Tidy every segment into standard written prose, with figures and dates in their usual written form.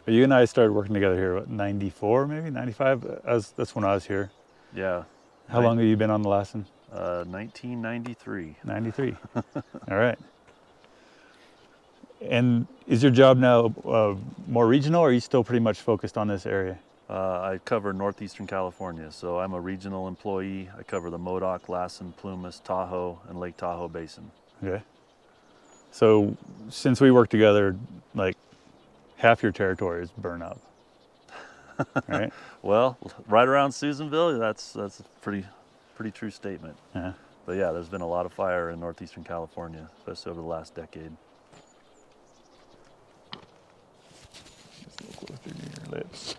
You and I started working together here, what, 94 maybe, 95? That's when I was here. Yeah. How long have you been on the Lassen? 1993. 93. All right. And is your job now more regional, or are you still pretty much focused on this area? I cover northeastern California, so I'm a regional employee. I cover the Modoc, Lassen, Plumas, Tahoe, and Lake Tahoe Basin. Okay. So since we work together, like half your territory is burned up, right? Well, right around Susanville, that's a pretty true statement. Yeah. But yeah, there's been a lot of fire in northeastern California, especially over the last decade. Just a little closer to your lips.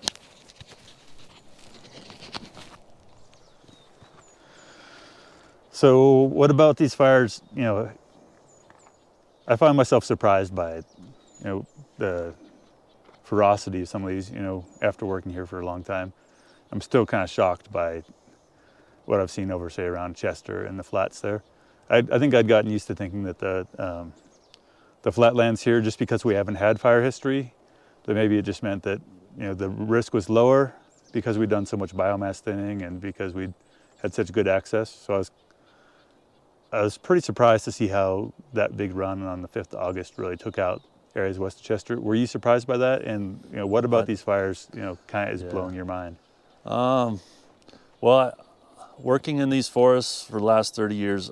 So what about these fires? You know, I find myself surprised by, the ferocity of some of these, after working here for a long time. I'm still kind of shocked by what I've seen over, say, around Chester and the flats there. I think I'd gotten used to thinking that the flatlands here, just because we haven't had fire history, that maybe it just meant that, the risk was lower because we'd done so much biomass thinning and because we'd had such good access. So I was pretty surprised to see how that big run on the 5th of August really took out areas west of Chester. Were you surprised by that? And what about these fires, kind of is blowing your mind? Well, working in these forests for the last 30 years,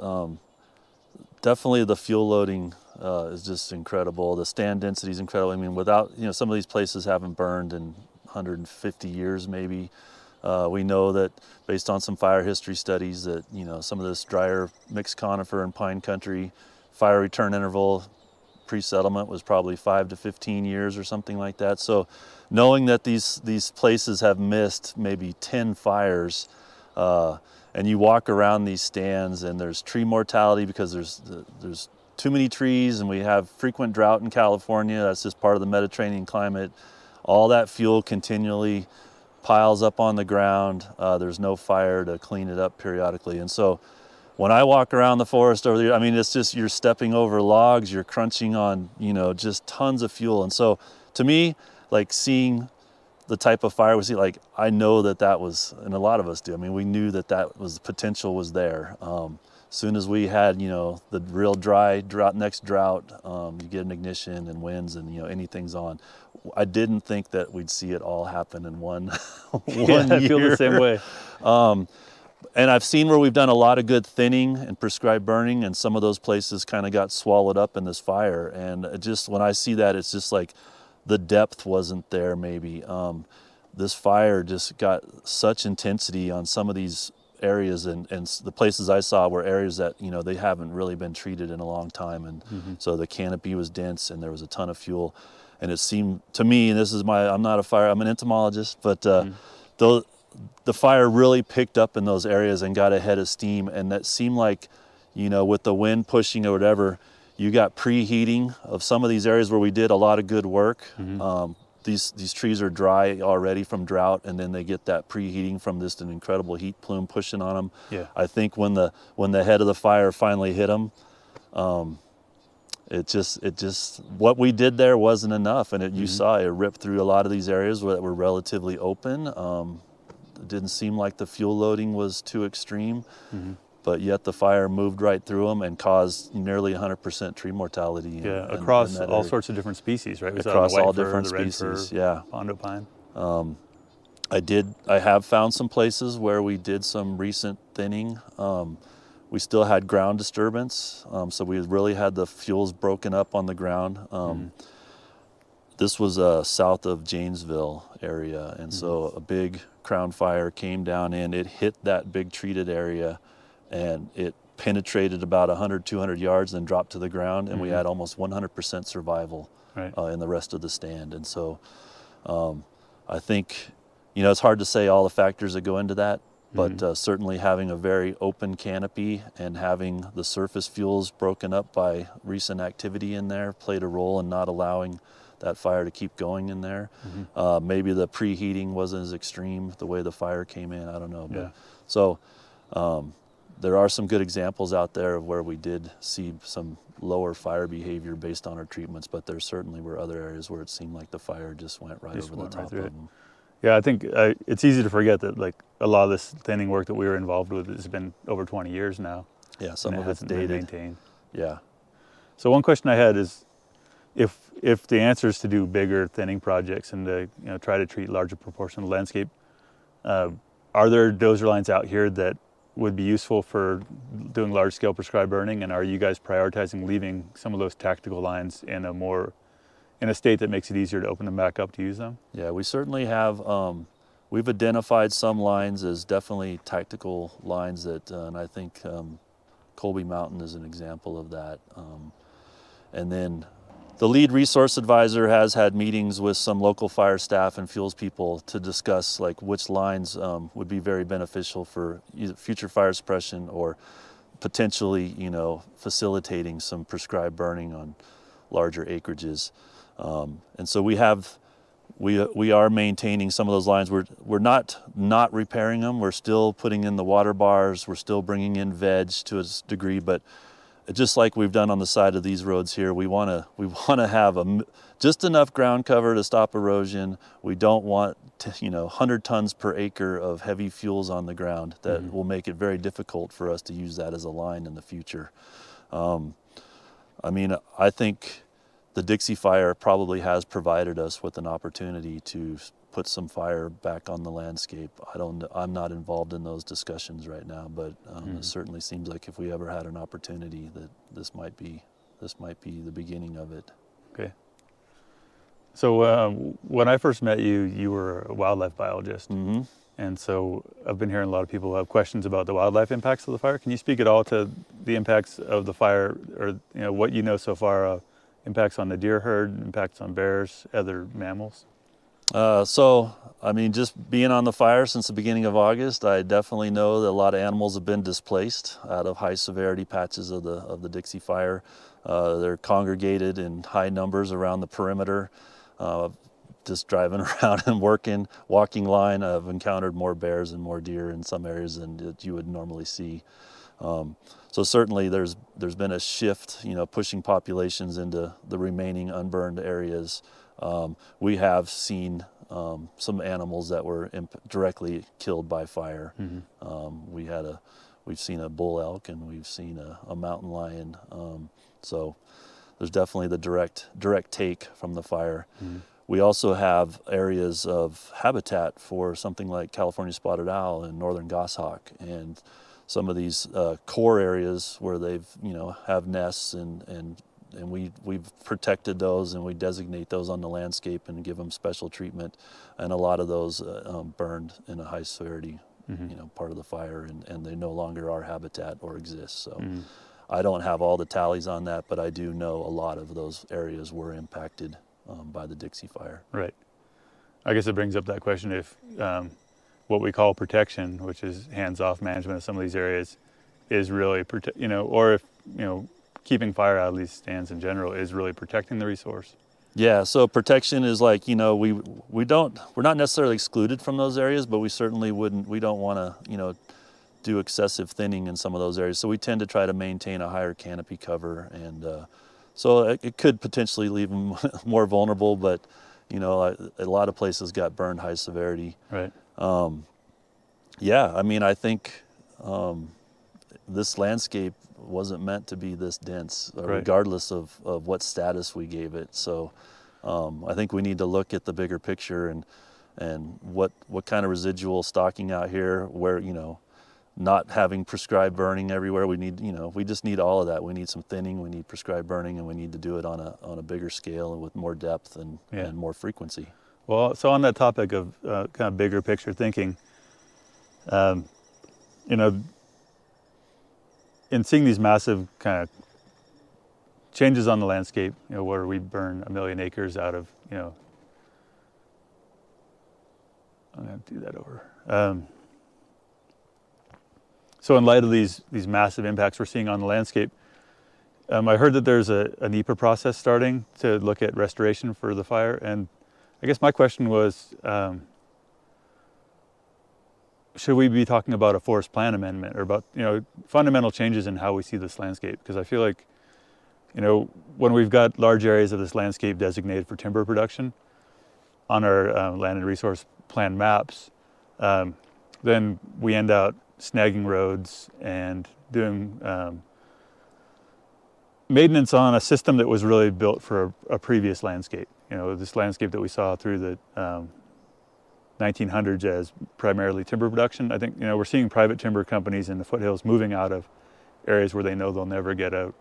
definitely the fuel loading is just incredible. The stand density is incredible. I mean, without, some of these places haven't burned in 150 years maybe. We know that based on some fire history studies that, some of this drier mixed conifer and pine country, fire return interval pre-settlement was probably 5 to 15 years or something like that. So knowing that these places have missed maybe 10 fires, and you walk around these stands and there's tree mortality because there's too many trees, and we have frequent drought in California. That's just part of the Mediterranean climate. All that fuel continually piles up on the ground. There's no fire to clean it up periodically. And so when I walk around the forest over there, I mean, it's just, you're stepping over logs, you're crunching on, just tons of fuel. And so to me, like seeing the type of fire we see, like, I know that was, and a lot of us do, I mean, we knew that was, potential was there. Soon as we had, the real next drought, you get an ignition and winds and, anything's on. I didn't think that we'd see it all happen in one year. I feel the same way. And I've seen where we've done a lot of good thinning and prescribed burning, and some of those places kind of got swallowed up in this fire. And it just, when I see that, it's just like the depth wasn't there maybe. This fire just got such intensity on some of these areas, and the places I saw were areas that, they haven't really been treated in a long time. And so the canopy was dense and there was a ton of fuel. And it seemed to me, and I'm not a fire, I'm an entomologist, but the fire really picked up in those areas and got ahead of steam. And that seemed like, with the wind pushing or whatever, you got preheating of some of these areas where we did a lot of good work. These trees are dry already from drought, and then they get that preheating from just an incredible heat plume pushing on them. Yeah. I think when the head of the fire finally hit them, it just what we did there wasn't enough, and you saw it ripped through a lot of these areas that were relatively open. It didn't seem like the fuel loading was too extreme, but yet the fire moved right through them and caused nearly 100% tree mortality. Across all sorts of different species, right? Across all different species, yeah. Pondo pine. I have found some places where we did some recent thinning. We still had ground disturbance, so we really had the fuels broken up on the ground. This was south of Janesville area, and so a big crown fire came down in. It hit that big treated area, and it penetrated about 100, 200 yards, then dropped to the ground, and we had almost 100% survival in the rest of the stand. And so I think, it's hard to say all the factors that go into that, but certainly having a very open canopy and having the surface fuels broken up by recent activity in there played a role in not allowing that fire to keep going in there. Maybe the preheating wasn't as extreme the way the fire came in, I don't know. But, so There are some good examples out there of where we did see some lower fire behavior based on our treatments, but there certainly were other areas where it seemed like the fire just went right over the top of them. Yeah, I think it's easy to forget that like a lot of this thinning work that we were involved with has been over 20 years now. Yeah, some and of it's hasn't been dated. maintained. Yeah. So one question I had is, if the answer is to do bigger thinning projects and to try to treat larger proportion of the landscape, are there dozer lines out here that would be useful for doing large scale prescribed burning, and are you guys prioritizing leaving some of those tactical lines in a state that makes it easier to open them back up to use them? Yeah, we certainly have. We've identified some lines as definitely tactical lines that, and I think Colby Mountain is an example of that. And then the lead resource advisor has had meetings with some local fire staff and fuels people to discuss like which lines would be very beneficial for either future fire suppression or potentially, facilitating some prescribed burning on larger acreages. And so we are maintaining some of those lines. We're not repairing them. We're still putting in the water bars. We're still bringing in veg to a degree, but just like we've done on the side of these roads here, we want to have just enough ground cover to stop erosion. We don't want 100 tons per acre of heavy fuels on the ground that will make it very difficult for us to use that as a line in the future. I think the Dixie Fire probably has provided us with an opportunity to put some fire back on the landscape. I'm not involved in those discussions right now, but it certainly seems like if we ever had an opportunity that this might be the beginning of it. Okay. So when I first met you, you were a wildlife biologist. Mm-hmm. And so I've been hearing a lot of people have questions about the wildlife impacts of the fire. Can you speak at all to the impacts of the fire, or what you know so far, impacts on the deer herd, impacts on bears, other mammals? Just being on the fire since the beginning of August, I definitely know that a lot of animals have been displaced out of high severity patches of the Dixie Fire. They're congregated in high numbers around the perimeter. Just driving around and walking line, I've encountered more bears and more deer in some areas than that you would normally see. So certainly there's been a shift, pushing populations into the remaining unburned areas. We have seen some animals that were directly killed by fire. We've seen a bull elk and we've seen a mountain lion. So there's definitely the direct take from the fire. We also have areas of habitat for something like California spotted owl and northern goshawk, and some of these core areas where they've have nests, and we've protected those, and we designate those on the landscape and give them special treatment, and a lot of those burned in a high severity part of the fire, and they no longer are habitat or exist. So I don't have all the tallies on that, but I do know a lot of those areas were impacted by the Dixie Fire. Right. I guess it brings up that question if what we call protection, which is hands-off management of some of these areas, is really or if keeping fire out of these stands in general is really protecting the resource. Yeah, so protection is like, we're not necessarily excluded from those areas, but we certainly we don't want to, do excessive thinning in some of those areas. So we tend to try to maintain a higher canopy cover, and so it could potentially leave them more vulnerable, but a lot of places got burned high severity. Right. I think this landscape wasn't meant to be this dense, regardless of what status we gave it. So I think we need to look at the bigger picture and what kind of residual stocking out here, where not having prescribed burning everywhere. We need we just need all of that. We need some thinning, we need prescribed burning, and we need to do it on a bigger scale and with more depth and more frequency. Well, so on that topic of kind of bigger picture thinking, in seeing these massive kind of changes on the landscape, where we burn 1 million acres out of, I'm going to do that over. So in light of these massive impacts we're seeing on the landscape, I heard that there's a NEPA process starting to look at restoration for the fire, and I guess my question was, should we be talking about a forest plan amendment or about, fundamental changes in how we see this landscape? Because I feel like, when we've got large areas of this landscape designated for timber production on our land and resource plan maps, then we end up snagging roads and doing maintenance on a system that was really built for a previous landscape. This landscape that we saw through the 1900s as primarily timber production. I think, we're seeing private timber companies in the foothills moving out of areas where they know they'll never get a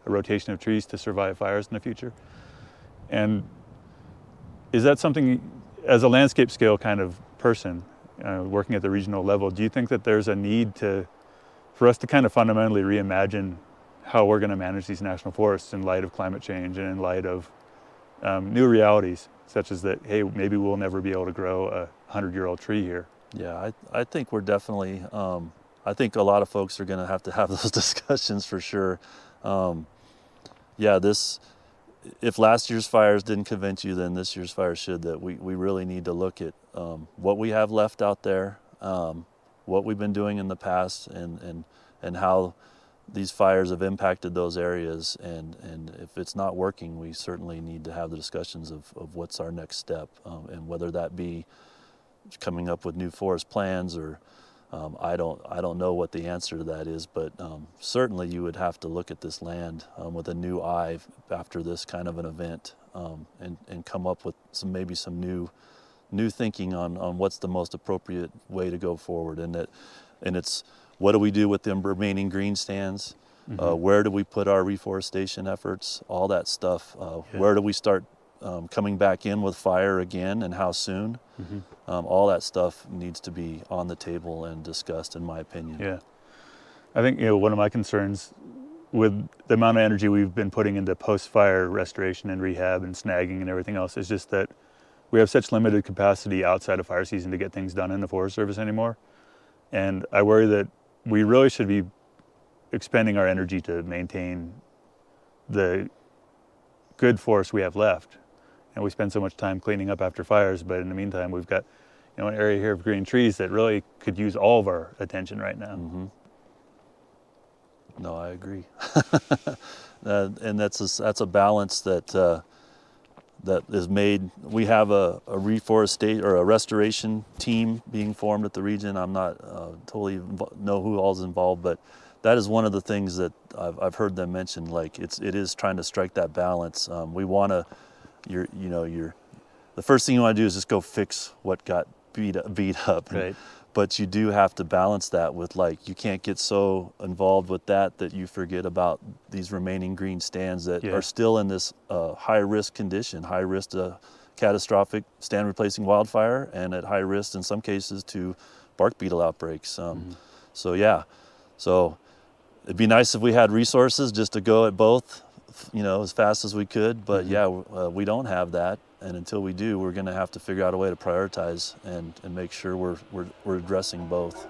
rotation of trees to survive fires in the future. And is that something, as a landscape scale kind of person, working at the regional level, do you think that there's a need for us to kind of fundamentally reimagine how we're going to manage these national forests in light of climate change and in light of new realities, such as that, hey, maybe we'll never be able to grow a 100-year-old tree here? Yeah, I think we're definitely, I think a lot of folks are going to have those discussions for sure. If last year's fires didn't convince you, then this year's fires should, that we really need to look at what we have left out there, what we've been doing in the past, and how these fires have impacted those areas. And if it's not working, we certainly need to have the discussions of what's our next step, and whether that be coming up with new forest plans or I don't know what the answer to that is, but certainly you would have to look at this land with a new eye after this kind of an event, and come up with maybe some new thinking on what's the most appropriate way to go forward. And it's what do we do with the remaining green stands? Mm-hmm. Where do we put our reforestation efforts? All that stuff. Where do we start coming back in with fire again, and how soon? Mm-hmm. All that stuff needs to be on the table and discussed, in my opinion. Yeah. I think, one of my concerns with the amount of energy we've been putting into post-fire restoration and rehab and snagging and everything else is just that we have such limited capacity outside of fire season to get things done in the Forest Service anymore. And I worry that we really should be expending our energy to maintain the good forest we have left. And we spend so much time cleaning up after fires, but in the meantime, we've got an area here of green trees that really could use all of our attention right now. Mm-hmm. No, I agree. And that's a balance that is made. We have a reforestation or a restoration team being formed at the region. I'm not totally know who all's involved, but that is one of the things that I've heard them mention. Like it is trying to strike that balance. We want to. The first thing you want to do is just go fix what got beat up. Right. But you do have to balance that with, like, you can't get so involved with that you forget about these remaining green stands that are still in this high risk condition, high risk to catastrophic stand replacing wildfire, and at high risk in some cases to bark beetle outbreaks. So it'd be nice if we had resources just to go at both, as fast as we could, but we don't have that, and until we do, we're going to have to figure out a way to prioritize and make sure we're addressing both.